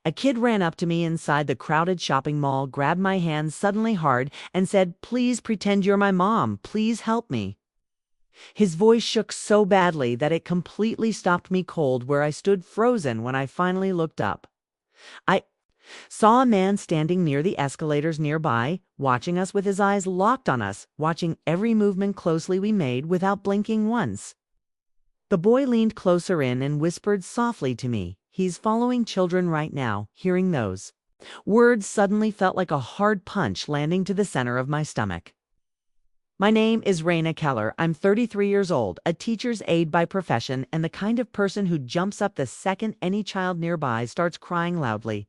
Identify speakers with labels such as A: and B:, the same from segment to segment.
A: A kid ran up to me inside the crowded shopping mall, grabbed my hand suddenly hard, and said, "Please pretend you're my mom. Please help me." His voice shook so badly that it completely stopped me cold where I stood frozen when I finally looked up. I saw a man standing near the escalators nearby, watching us with his eyes locked on us, watching every movement closely we made without blinking once. The boy leaned closer in and whispered softly to me, "He's following children right now." Hearing those words suddenly felt like a hard punch landing to the center of my stomach. My name is Raina Keller. I'm 33 years old, a teacher's aide by profession, and the kind of person who jumps up the second any child nearby starts crying loudly.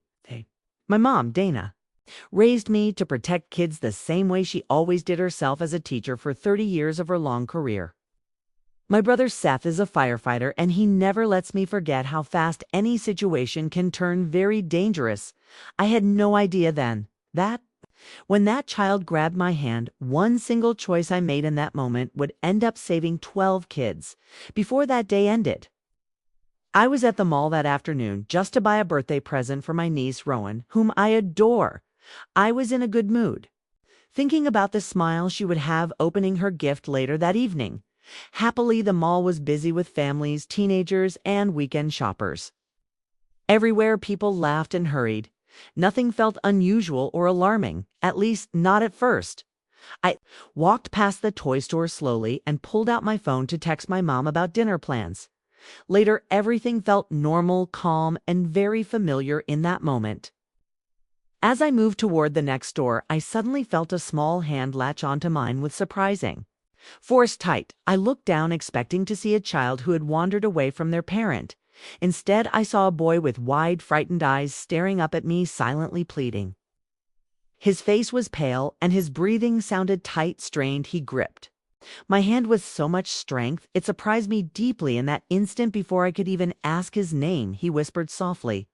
A: My mom, Dana, raised me to protect kids the same way she always did herself as a teacher for 30 years of her long career. My brother Seth is a firefighter, and he never lets me forget how fast any situation can turn very dangerous. I had no idea then that when that child grabbed my hand, one single choice I made in that moment would end up saving 12 kids. Before that day ended, I was at the mall that afternoon just to buy a birthday present for my niece, Rowan, whom I adore. I was in a good mood, thinking about the smile she would have opening her gift later that evening. Happily, the mall was busy with families, teenagers, and weekend shoppers. Everywhere, people laughed and hurried. Nothing felt unusual or alarming, at least not at first. I walked past the toy store slowly and pulled out my phone to text my mom about dinner plans. Later, everything felt normal, calm, and very familiar in that moment. As I moved toward the next store, I suddenly felt a small hand latch onto mine with surprising force tight. I looked down, expecting to see a child who had wandered away from their parent. Instead, I saw a boy with wide, frightened eyes staring up at me, silently pleading. His face was pale, and his breathing sounded tight, strained. He gripped my hand with so much strength, it surprised me deeply. In that instant, before I could even ask his name, he whispered softly,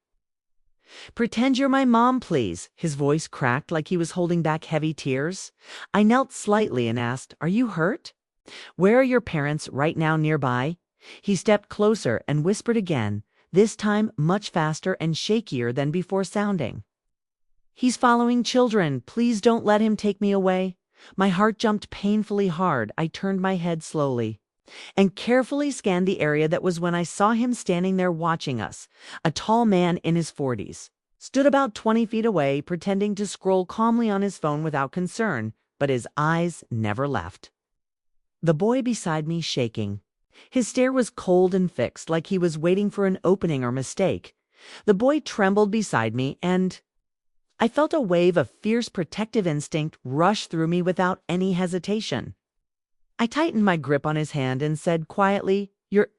A: "Pretend you're my mom, please." His voice cracked like he was holding back heavy tears. I knelt slightly and asked, "Are you hurt? Where are your parents right now nearby?" He stepped closer and whispered again, this time much faster and shakier than before sounding, "He's following children. Please don't let him take me away." My heart jumped painfully hard. I turned my head slowly and carefully scanned the area. That was when I saw him standing there watching us. A tall man in his 40s stood about 20 feet away, pretending to scroll calmly on his phone without concern, but his eyes never left the boy beside me, shaking. His stare was cold and fixed, like he was waiting for an opening or mistake. The boy trembled beside me, and I felt a wave of fierce protective instinct rush through me without any hesitation. I tightened my grip on his hand and said quietly, "You're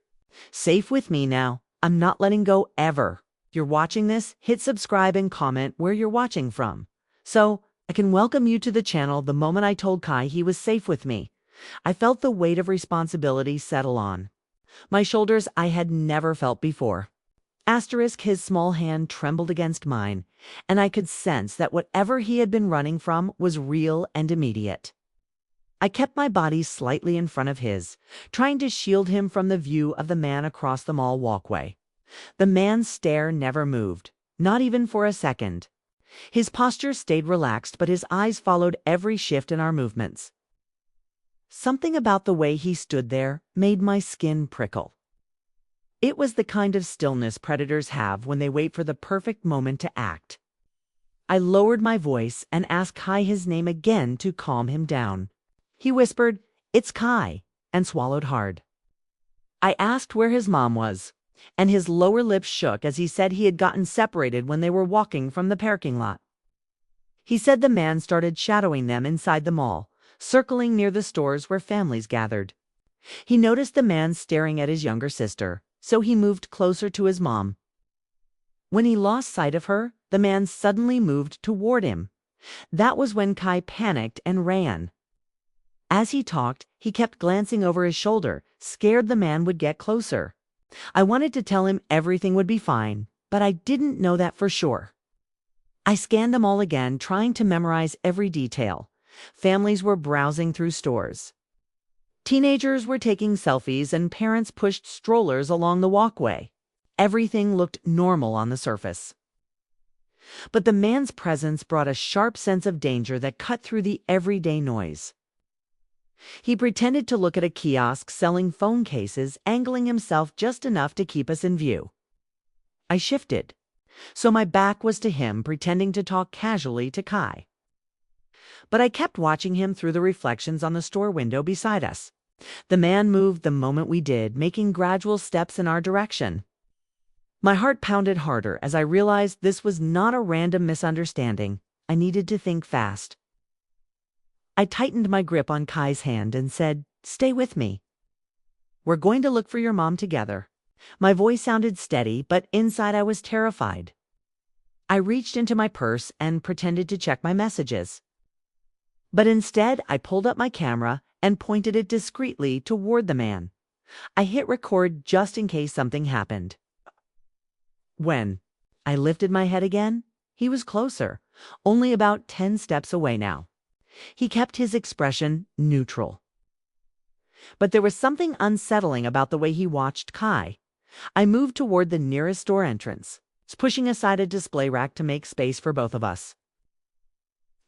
A: safe with me now. I'm not letting go ever. You're watching this, hit subscribe and comment where you're watching from, so I can welcome you to the channel." The moment I told Kai he was safe with me, I felt the weight of responsibility settle on my shoulders I had never felt before. His small hand trembled against mine, and I could sense that whatever he had been running from was real and immediate. I kept my body slightly in front of his, trying to shield him from the view of the man across the mall walkway. The man's stare never moved, not even for a second. His posture stayed relaxed, but his eyes followed every shift in our movements. Something about the way he stood there made my skin prickle. It was the kind of stillness predators have when they wait for the perfect moment to act. I lowered my voice and asked Kai his name again to calm him down. He whispered, "It's Kai," and swallowed hard. I asked where his mom was, and his lower lip shook as he said he had gotten separated when they were walking from the parking lot. He said the man started shadowing them inside the mall, circling near the stores where families gathered. He noticed the man staring at his younger sister, so he moved closer to his mom. When he lost sight of her, the man suddenly moved toward him. That was when Kai panicked and ran. As he talked, he kept glancing over his shoulder, scared the man would get closer. I wanted to tell him everything would be fine, but I didn't know that for sure. I scanned them all again, trying to memorize every detail. Families were browsing through stores. Teenagers were taking selfies, and parents pushed strollers along the walkway. Everything looked normal on the surface. But the man's presence brought a sharp sense of danger that cut through the everyday noise. He pretended to look at a kiosk selling phone cases, angling himself just enough to keep us in view. I shifted, so my back was to him, pretending to talk casually to Kai. But I kept watching him through the reflections on the store window beside us. The man moved the moment we did, making gradual steps in our direction. My heart pounded harder as I realized this was not a random misunderstanding. I needed to think fast. I tightened my grip on Kai's hand and said, "Stay with me. We're going to look for your mom together." My voice sounded steady, but inside I was terrified. I reached into my purse and pretended to check my messages. But instead, I pulled up my camera and pointed it discreetly toward the man. I hit record just in case something happened. When I lifted my head again, he was closer, only about 10 steps away now. He kept his expression neutral. But there was something unsettling about the way he watched Kai. I moved toward the nearest store entrance, pushing aside a display rack to make space for both of us.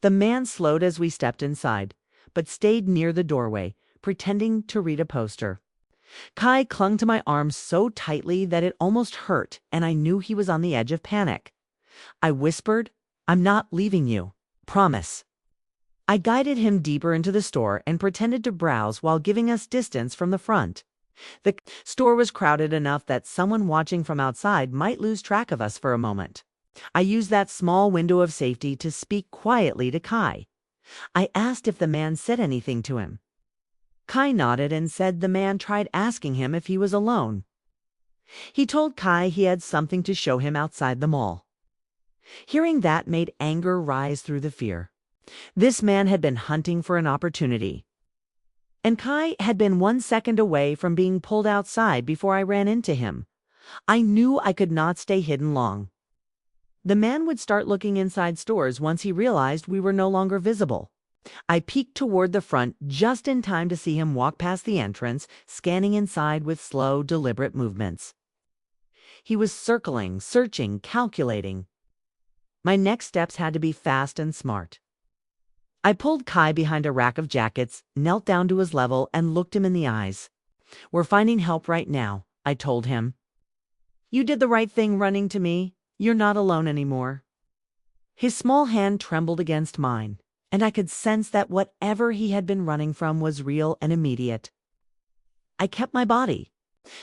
A: The man slowed as we stepped inside, but stayed near the doorway, pretending to read a poster. Kai clung to my arm so tightly that it almost hurt, and I knew he was on the edge of panic. I whispered, "I'm not leaving you. Promise." I guided him deeper into the store and pretended to browse while giving us distance from the front. The store was crowded enough that someone watching from outside might lose track of us for a moment. I used that small window of safety to speak quietly to Kai. I asked if the man said anything to him. Kai nodded and said the man tried asking him if he was alone. He told Kai he had something to show him outside the mall. Hearing that made anger rise through the fear. This man had been hunting for an opportunity. And Kai had been 1 second away from being pulled outside before I ran into him. I knew I could not stay hidden long. The man would start looking inside stores once he realized we were no longer visible. I peeked toward the front just in time to see him walk past the entrance, scanning inside with slow, deliberate movements. He was circling, searching, calculating. My next steps had to be fast and smart. I pulled Kai behind a rack of jackets, knelt down to his level, and looked him in the eyes. "We're finding help right now," I told him. "You did the right thing running to me. You're not alone anymore." His small hand trembled against mine, and I could sense that whatever he had been running from was real and immediate. I kept my body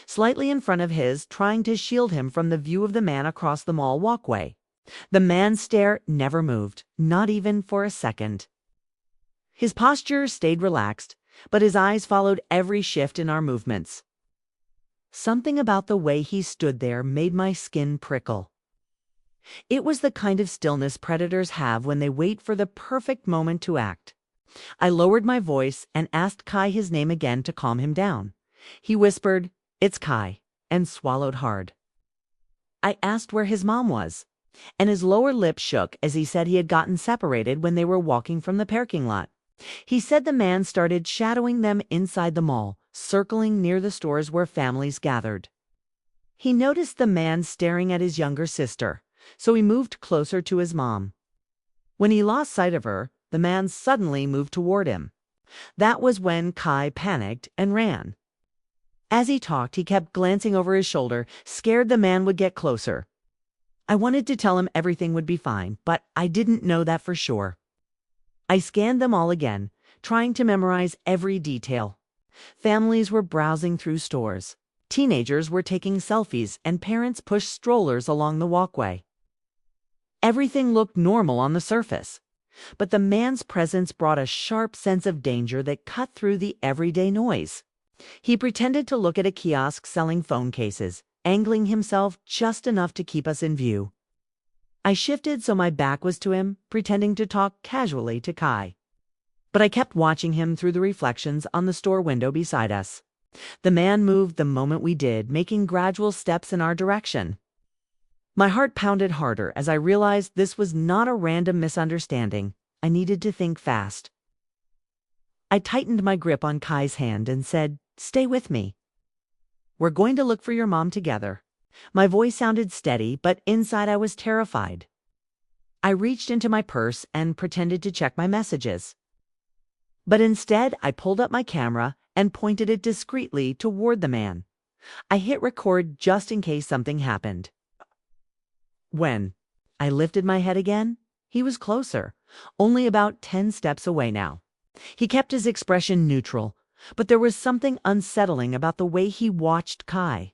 A: slightly in front of his, trying to shield him from the view of the man across the mall walkway. The man's stare never moved, not even for a second. His posture stayed relaxed, but his eyes followed every shift in our movements. Something about the way he stood there made my skin prickle. It was the kind of stillness predators have when they wait for the perfect moment to act. I lowered my voice and asked Kai his name again to calm him down. He whispered, "It's Kai," and swallowed hard. I asked where his mom was, and his lower lip shook as he said he had gotten separated when they were walking from the parking lot. He said the man started shadowing them inside the mall, circling near the stores where families gathered. He noticed the man staring at his younger sister, so he moved closer to his mom. When he lost sight of her, the man suddenly moved toward him. That was when Kai panicked and ran. As he talked, he kept glancing over his shoulder, scared the man would get closer. I wanted to tell him everything would be fine, but I didn't know that for sure. I scanned them all again, trying to memorize every detail. Families were browsing through stores. Teenagers were taking selfies, and parents pushed strollers along the walkway. Everything looked normal on the surface, but the man's presence brought a sharp sense of danger that cut through the everyday noise. He pretended to look at a kiosk selling phone cases, angling himself just enough to keep us in view. I shifted so my back was to him, pretending to talk casually to Kai. But I kept watching him through the reflections on the store window beside us. The man moved the moment we did, making gradual steps in our direction. My heart pounded harder as I realized this was not a random misunderstanding. I needed to think fast. I tightened my grip on Kai's hand and said, "Stay with me. We're going to look for your mom together." My voice sounded steady, but inside I was terrified. I reached into my purse and pretended to check my messages. But instead, I pulled up my camera and pointed it discreetly toward the man. I hit record just in case something happened. When I lifted my head again, he was closer, only about 10 steps away now. He kept his expression neutral, but there was something unsettling about the way he watched Kai.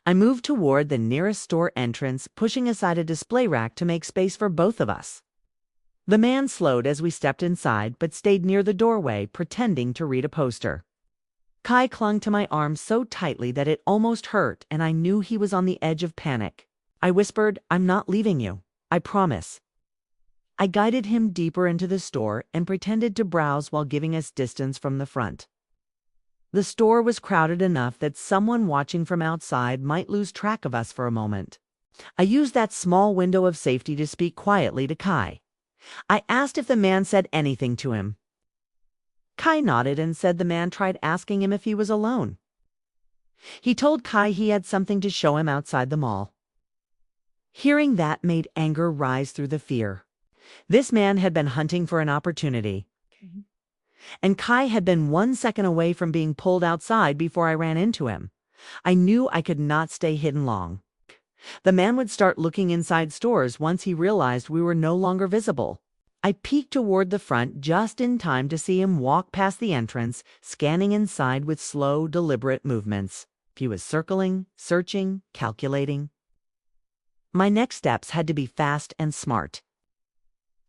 A: I moved toward the nearest store entrance, pushing aside a display rack to make space for both of us. The man slowed as we stepped inside, but stayed near the doorway, pretending to read a poster. Kai clung to my arm so tightly that it almost hurt, and I knew he was on the edge of panic. I whispered, "I'm not leaving you. I promise." I guided him deeper into the store and pretended to browse while giving us distance from the front. The store was crowded enough that someone watching from outside might lose track of us for a moment. I used that small window of safety to speak quietly to Kai. I asked if the man said anything to him. Kai nodded and said the man tried asking him if he was alone. He told Kai he had something to show him outside the mall. Hearing that made anger rise through the fear. This man had been hunting for an opportunity. And Kai had been 1 second away from being pulled outside before I ran into him. I knew I could not stay hidden long. The man would start looking inside stores once he realized we were no longer visible. I peeked toward the front just in time to see him walk past the entrance, scanning inside with slow, deliberate movements. He was circling, searching, calculating. My next steps had to be fast and smart.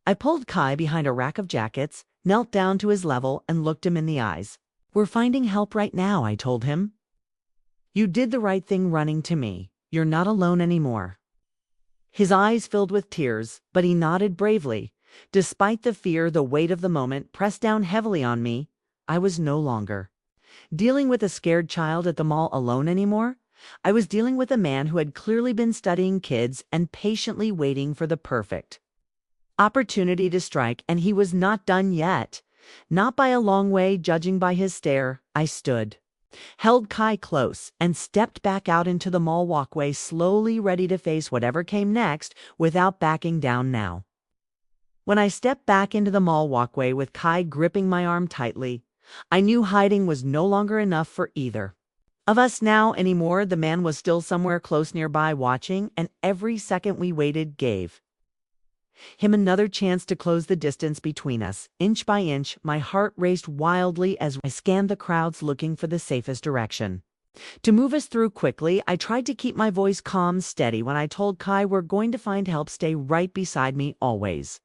A: I pulled Kai behind a rack of jackets, knelt down to his level, and looked him in the eyes. "We're finding help right now," I told him. "You did the right thing running to me. You're not alone anymore." His eyes filled with tears, but he nodded bravely. Despite the fear, the weight of the moment pressed down heavily on me. I was no longer dealing with a scared child at the mall alone anymore. I was dealing with a man who had clearly been studying kids and patiently waiting for the perfect opportunity to strike, and he was not done yet. Not by a long way, judging by his stare. I stood, held Kai close, and stepped back out into the mall walkway, slowly ready to face whatever came next without backing down now. When I stepped back into the mall walkway with Kai gripping my arm tightly, I knew hiding was no longer enough for either of us now anymore. The man was still somewhere close nearby watching, and every second we waited gave him another chance to close the distance between us. Inch by inch, my heart raced wildly as I scanned the crowds looking for the safest direction. To move us through quickly, I tried to keep my voice calm, steady when I told Kai we're going to find help. Stay right beside me always.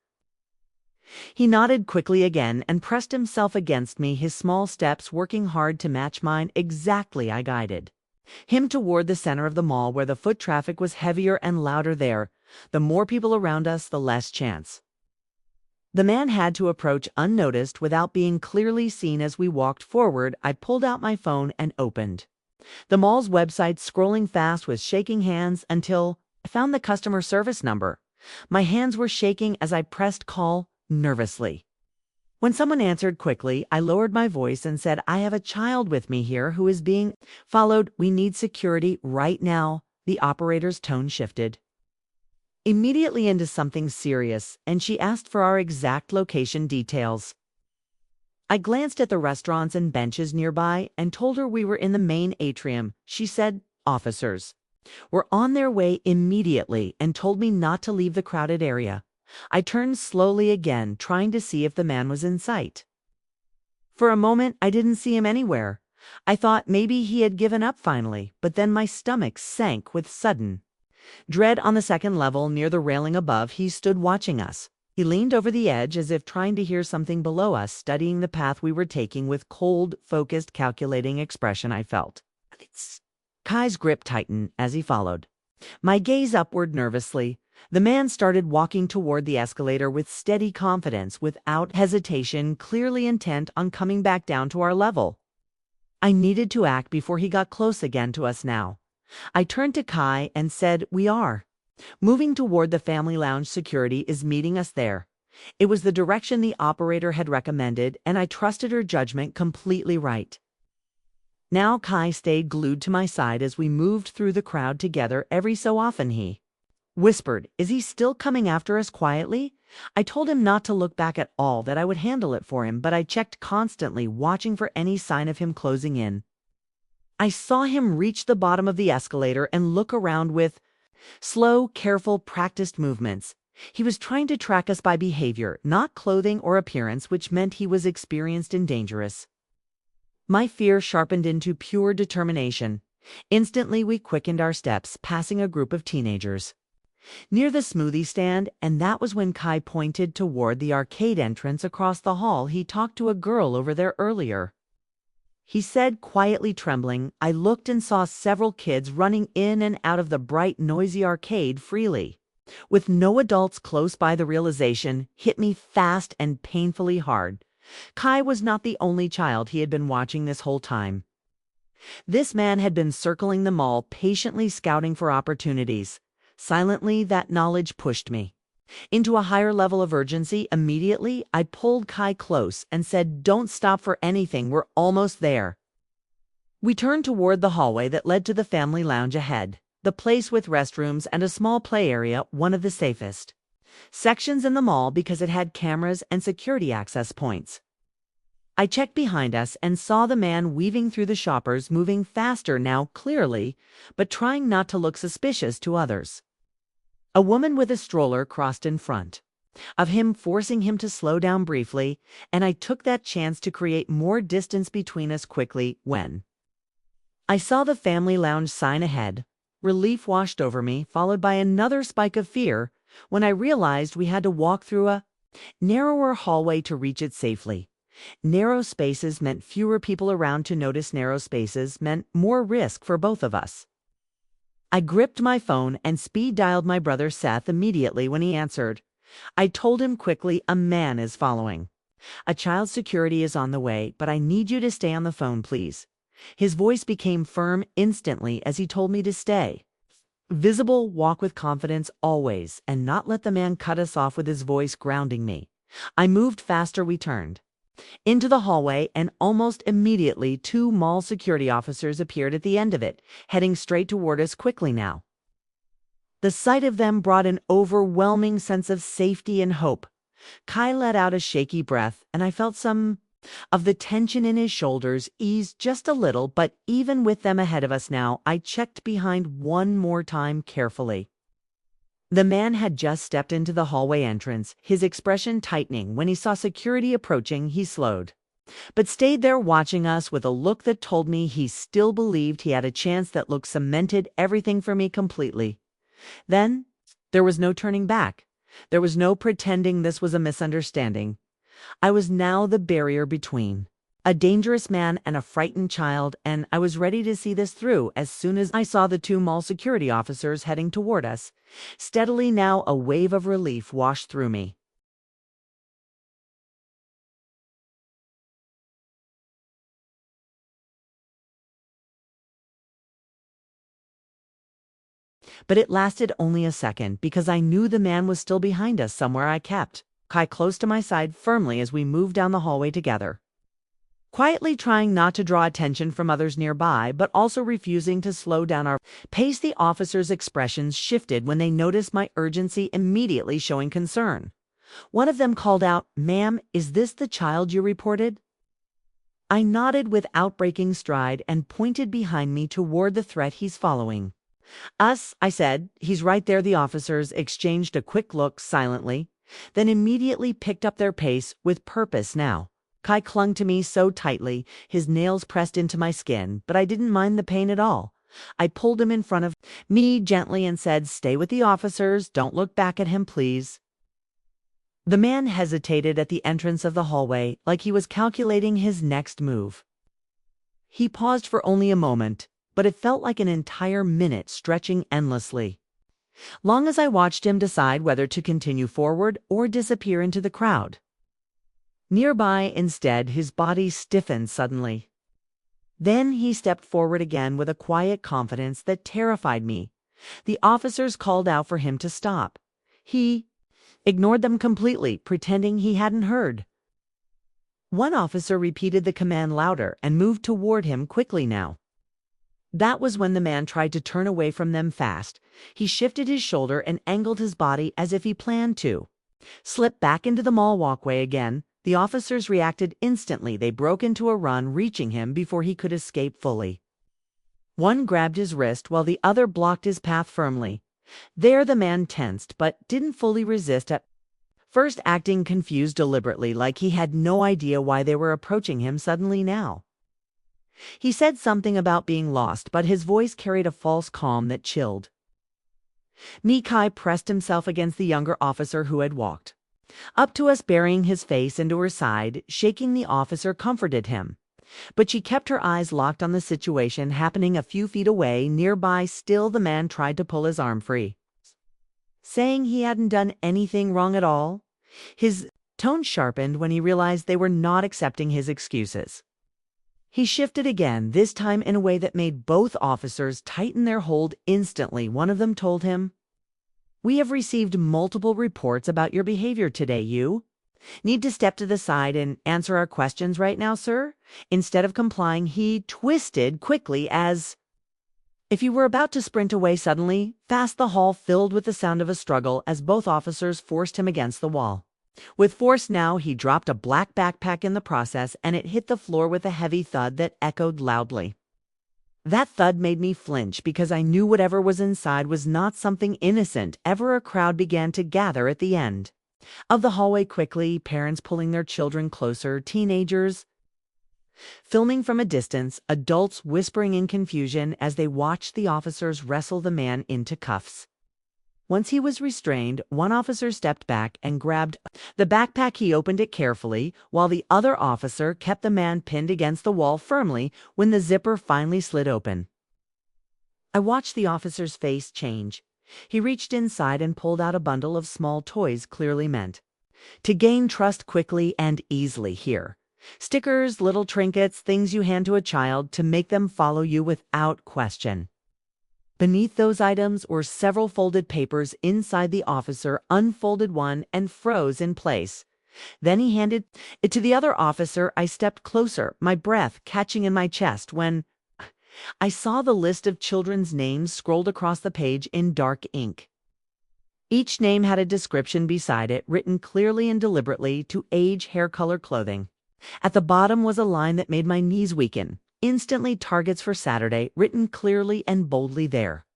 A: He nodded quickly again and pressed himself against me, his small steps working hard to match mine. Exactly, I guided him toward the center of the mall where the foot traffic was heavier and louder there. The more people around us, the less chance the man had to approach unnoticed without being clearly seen. As we walked forward, I pulled out my phone and opened the mall's website, scrolling fast with shaking hands until I found the customer service number. My hands were shaking as I pressed call nervously. When someone answered quickly, I lowered my voice and said, "I have a child with me here who is being followed. We need security right now." The operator's tone shifted immediately into something serious, and she asked for our exact location details. I glanced at the restaurants and benches nearby and told her we were in the main atrium. She said, "Officers were on their way immediately," and told me not to leave the crowded area. I turned slowly again, trying to see if the man was in sight. For a moment, I didn't see him anywhere. I thought maybe he had given up finally, but then my stomach sank with sudden dread. On the second level, near the railing above, he stood watching us. He leaned over the edge as if trying to hear something below us, studying the path we were taking with cold, focused, calculating expression. I felt Kai's grip tighten as he followed my gaze upward nervously. The man started walking toward the escalator with steady confidence, without hesitation, clearly intent on coming back down to our level. I needed to act before he got close again to us now. I turned to Kai and said, "We are moving toward the family lounge. Security is meeting us there." It was the direction the operator had recommended, and I trusted her judgment completely. Right Now Kai stayed glued to my side as we moved through the crowd together. Every so often he whispered, "Is he still coming after us quietly?" I told him not to look back at all, that I would handle it for him, but I checked constantly, watching for any sign of him closing in. I saw him reach the bottom of the escalator and look around with slow, careful, practiced movements. He was trying to track us by behavior, not clothing or appearance, which meant he was experienced and dangerous. My fear sharpened into pure determination. Instantly, we quickened our steps, passing a group of teenagers near the smoothie stand, and that was when Kai pointed toward the arcade entrance across the hall. He talked to a girl over there earlier, he said, quietly trembling. I looked and saw several kids running in and out of the bright, noisy arcade freely, with no adults close by. The realization hit me fast and painfully hard. Kai was not the only child he had been watching this whole time. This man had been circling the mall, patiently scouting for opportunities. Silently, that knowledge pushed me into a higher level of urgency. Immediately, I pulled Kai close and said, "Don't stop for anything, we're almost there." We turned toward the hallway that led to the family lounge ahead, the place with restrooms and a small play area, one of the safest sections in the mall because it had cameras and security access points. I checked behind us and saw the man weaving through the shoppers, moving faster now, clearly, but trying not to look suspicious to others. A woman with a stroller crossed in front of him, forcing him to slow down briefly, and I took that chance to create more distance between us quickly. When I saw the family lounge sign ahead, relief washed over me, followed by another spike of fear when I realized we had to walk through a narrower hallway to reach it safely. Narrow spaces meant fewer people around to notice. Narrow spaces meant more risk for both of us. I gripped my phone and speed dialed my brother Seth immediately when he answered. I told him quickly, "A man is following. A child's security is on the way, but I need you to stay on the phone, please." His voice became firm instantly as he told me to stay. Visible, walk with confidence always, and not let the man cut us off with his voice grounding me. I moved faster. We turned into the hallway, and almost immediately 2 mall security officers appeared at the end of it, heading straight toward us quickly now. The sight of them brought an overwhelming sense of safety and hope. Kai let out a shaky breath, and I felt some of the tension in his shoulders ease just a little. But even with them ahead of us now, I checked behind one more time carefully. The man had just stepped into the hallway entrance, his expression tightening. When he saw security approaching, he slowed, but stayed there watching us with a look that told me he still believed he had a chance. That look cemented everything for me completely. Then, there was no turning back. There was no pretending this was a misunderstanding. I was now the barrier between a dangerous man and a frightened child, and I was ready to see this through. As soon as I saw the 2 mall security officers heading toward us, steadily now, a wave of relief washed through me. But it lasted only a second, because I knew the man was still behind us somewhere. I kept Kai close to my side firmly as we moved down the hallway together, quietly trying not to draw attention from others nearby, but also refusing to slow down our pace. The officers' expressions shifted when they noticed my urgency, immediately showing concern. One of them called out, "Ma'am, is this the child you reported?" I nodded without breaking stride and pointed behind me toward the threat. "He's following us," I said. "He's right there." The officers exchanged a quick look silently, then immediately picked up their pace with purpose now. Kai clung to me so tightly, his nails pressed into my skin, but I didn't mind the pain at all. I pulled him in front of me gently and said, "Stay with the officers. Don't look back at him, please." The man hesitated at the entrance of the hallway, like he was calculating his next move. He paused for only a moment, but it felt like an entire minute, stretching endlessly, long as I watched him decide whether to continue forward or disappear into the crowd. Nearby, instead, his body stiffened suddenly. Then he stepped forward again with a quiet confidence that terrified me. The officers called out for him to stop. He ignored them completely, pretending he hadn't heard. One officer repeated the command louder and moved toward him quickly now. That was when the man tried to turn away from them fast. He shifted his shoulder and angled his body as if he planned to slip back into the mall walkway again. The officers reacted instantly. They broke into a run, reaching him before he could escape fully. One grabbed his wrist while the other blocked his path firmly. There the man tensed, but didn't fully resist at first, acting confused deliberately, like he had no idea why they were approaching him suddenly now. He said something about being lost, but his voice carried a false calm that chilled me. Kai pressed himself against the younger officer who had walked up to us, burying his face into her side. Shaking the officer comforted him, but she kept her eyes locked on the situation happening a few feet away. Nearby still, the man tried to pull his arm free, saying he hadn't done anything wrong at all. His tone sharpened when he realized they were not accepting his excuses. He shifted again, this time in a way that made both officers tighten their hold instantly. One of them told him, "We have received multiple reports about your behavior today. You need to step to the side and answer our questions right now, sir." Instead of complying, he twisted quickly as if he were about to sprint away. Suddenly, fast, the hall filled with the sound of a struggle as both officers forced him against the wall. With force now, he dropped a black backpack in the process, and it hit the floor with a heavy thud that echoed loudly. That thud made me flinch because I knew whatever was inside was not something innocent. A crowd began to gather at the end of the hallway quickly, parents pulling their children closer, teenagers filming from a distance, adults whispering in confusion as they watched the officers wrestle the man into cuffs. Once he was restrained, one officer stepped back and grabbed the backpack. He opened it carefully, while the other officer kept the man pinned against the wall firmly. When the zipper finally slid open, I watched the officer's face change. He reached inside and pulled out a bundle of small toys clearly meant to gain trust quickly and easily. Here, stickers, little trinkets, things you hand to a child to make them follow you without question. Beneath those items were several folded papers. Inside, the officer unfolded one and froze in place. Then he handed it to the other officer. I stepped closer, my breath catching in my chest, when I saw the list of children's names scrolled across the page in dark ink. Each name had a description beside it, written clearly and deliberately: to age, hair color, clothing. At the bottom was a line that made my knees weaken. Instantly, targets for Saturday, written clearly and boldly there.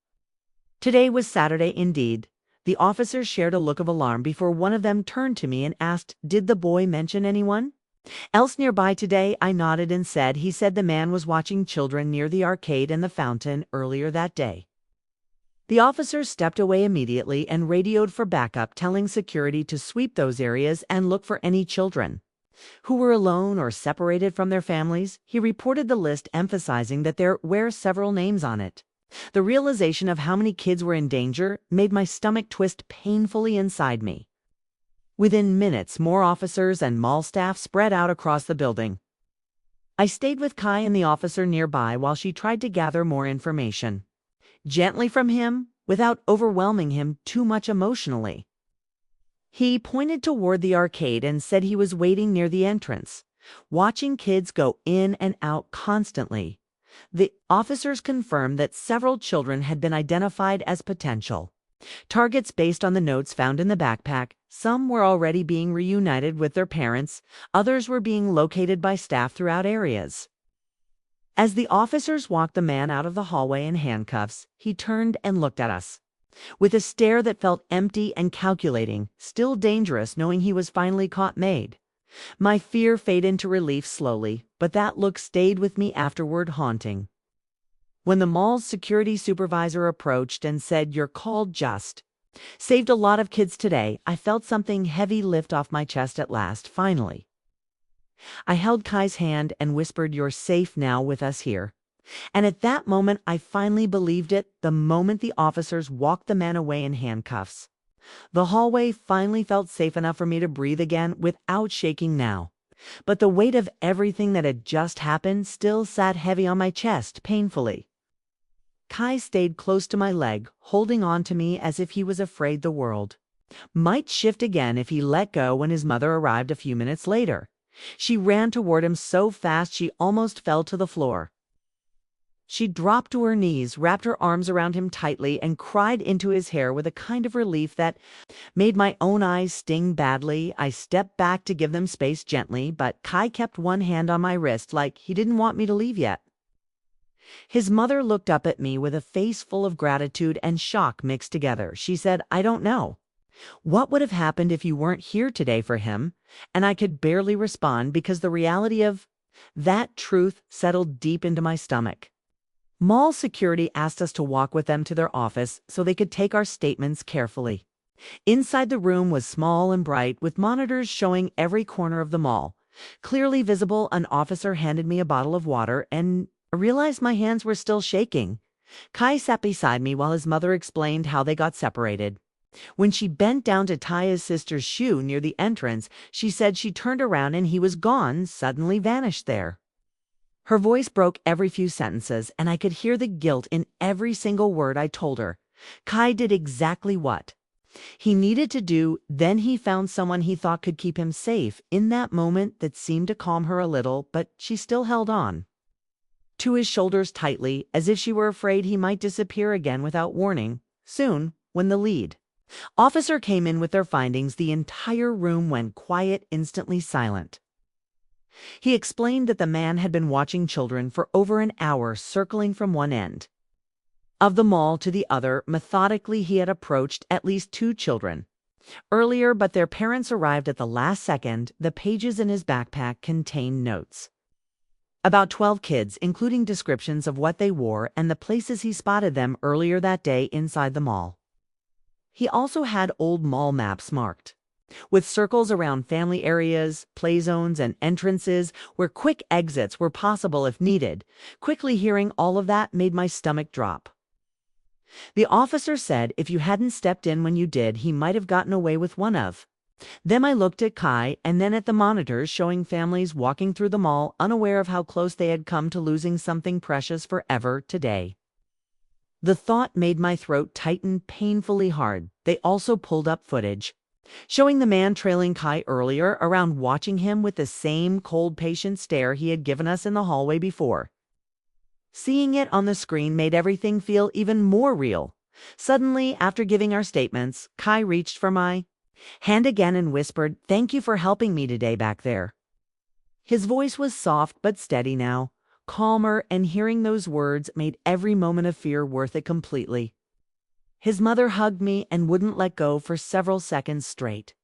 A: Today was Saturday indeed. The officers shared a look of alarm before one of them turned to me and asked, "Did the boy mention anyone else nearby today?" I nodded and said, "He said the man was watching children near the arcade and the fountain earlier that day." The officers stepped away immediately and radioed for backup, telling security to sweep those areas and look for any children who were alone or separated from their families. He reported the list, emphasizing that there were several names on it. The realization of how many kids were in danger made my stomach twist painfully inside me. Within minutes, more officers and mall staff spread out across the building. I stayed with Kai and the officer nearby while she tried to gather more information gently from him without overwhelming him too much emotionally. He pointed toward the arcade and said he was waiting near the entrance, watching kids go in and out constantly. The officers confirmed that several children had been identified as potential targets based on the notes found in the backpack. Some were already being reunited with their parents, others were being located by staff throughout areas. As the officers walked the man out of the hallway in handcuffs, he turned and looked at us with a stare that felt empty and calculating, still dangerous, knowing he was finally caught. Made my fear fade into relief slowly, but that look stayed with me afterward, haunting. When the mall's security supervisor approached and said, "Your call just saved a lot of kids today," I felt something heavy lift off my chest at last, finally. I held Kai's hand and whispered, "You're safe now with us here." And at that moment, I finally believed it. The moment the officers walked the man away in handcuffs, the hallway finally felt safe enough for me to breathe again without shaking now. But the weight of everything that had just happened still sat heavy on my chest, painfully. Kai stayed close to my leg, holding on to me as if he was afraid the world might shift again if he let go when his mother arrived a few minutes later. She ran toward him so fast she almost fell to the floor. She dropped to her knees, wrapped her arms around him tightly, and cried into his hair with a kind of relief that made my own eyes sting badly. I stepped back to give them space gently, but Kai kept one hand on my wrist like he didn't want me to leave yet. His mother looked up at me with a face full of gratitude and shock mixed together. She said, "I don't know. What would have happened if you weren't here today for him?" And I could barely respond because the reality of that truth settled deep into my stomach. Mall security asked us to walk with them to their office so they could take our statements carefully. Inside the room was small and bright, with monitors showing every corner of the mall. Clearly visible, an officer handed me a bottle of water, and I realized my hands were still shaking. Kai sat beside me while his mother explained how they got separated. When she bent down to tie his sister's shoe near the entrance, she said she turned around and he was gone, suddenly vanished there. Her voice broke every few sentences, and I could hear the guilt in every single word I told her. Kai did exactly what he needed to do, then he found someone he thought could keep him safe. In that moment that seemed to calm her a little, but she still held on to his shoulders tightly, as if she were afraid he might disappear again without warning. Soon, when the lead officer came in with their findings, the entire room went quiet, instantly silent. He explained that the man had been watching children for over an hour, circling from one end of the mall to the other. Methodically, he had approached at least 2 children earlier, but their parents arrived at the last second. The pages in his backpack contained notes about 12 kids, including descriptions of what they wore and the places he spotted them earlier that day inside the mall. He also had old mall maps marked with circles around family areas, play zones, and entrances where quick exits were possible if needed. Quickly hearing all of that made my stomach drop. The officer said if you hadn't stepped in when you did, he might have gotten away with one of them. I looked at Kai and then at the monitors showing families walking through the mall, unaware of how close they had come to losing something precious forever today. The thought made my throat tighten painfully hard. They also pulled up footage showing the man trailing Kai earlier around, watching him with the same cold, patient stare he had given us in the hallway before. Seeing it on the screen made everything feel even more real. Suddenly, after giving our statements, Kai reached for my hand again and whispered, "Thank you for helping me today back there." His voice was soft but steady now, calmer, and hearing those words made every moment of fear worth it completely. His mother hugged me and wouldn't let go for several seconds straight.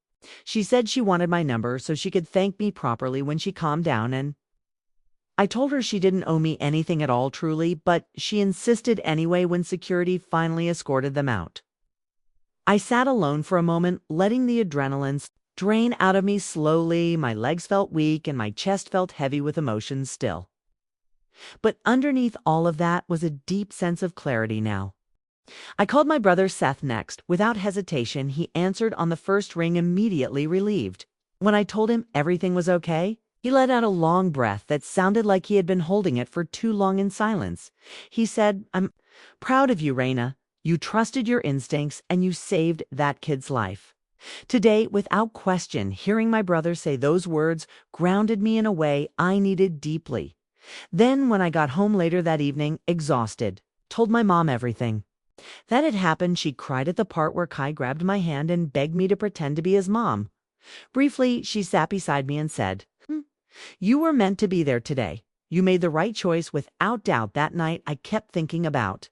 A: She said she wanted my number so she could thank me properly when she calmed down, and I told her she didn't owe me anything at all, truly, but she insisted anyway when security finally escorted them out. I sat alone for a moment, letting the adrenaline drain out of me slowly. My legs felt weak and my chest felt heavy with emotion still. But underneath all of that was a deep sense of clarity now. I called my brother Seth next. Without hesitation, he answered on the first ring, immediately relieved. When I told him everything was okay, he let out a long breath that sounded like he had been holding it for too long in silence. He said, "I'm proud of you, Raina. You trusted your instincts and you saved that kid's life." Today, without question, hearing my brother say those words grounded me in a way I needed deeply. Then, when I got home later that evening, exhausted, told my mom everything that had happened. She cried at the part where Kai grabbed my hand and begged me to pretend to be his mom. Briefly, she sat beside me and said, "You were meant to be there today. You made the right choice without doubt." That night, I kept thinking about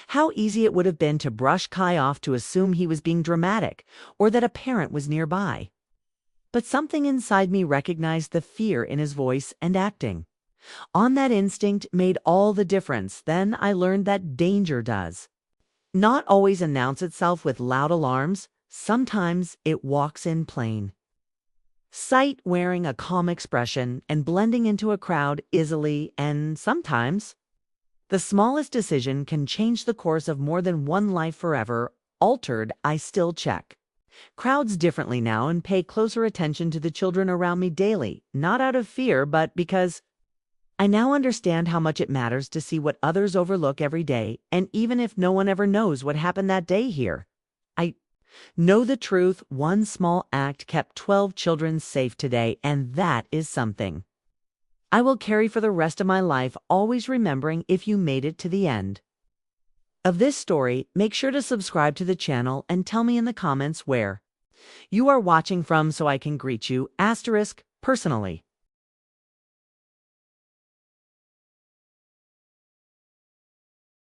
A: how easy it would have been to brush Kai off, to assume he was being dramatic or that a parent was nearby. But something inside me recognized the fear in his voice and acting on that instinct made all the difference. Then I learned that danger does not always announce itself with loud alarms. Sometimes it walks in plain sight, wearing a calm expression and blending into a crowd easily, and sometimes the smallest decision can change the course of more than one life forever. Altered, I still check crowds differently now and pay closer attention to the children around me daily, not out of fear, but because I now understand how much it matters to see what others overlook every day. And even if no one ever knows what happened that day here, I Know the truth, one small act kept 12 children safe today, and that is something I will carry for the rest of my life, always remembering if you made it to the end of this story. Make sure to subscribe to the channel and tell me in the comments where you are watching from so I can greet you, *, personally.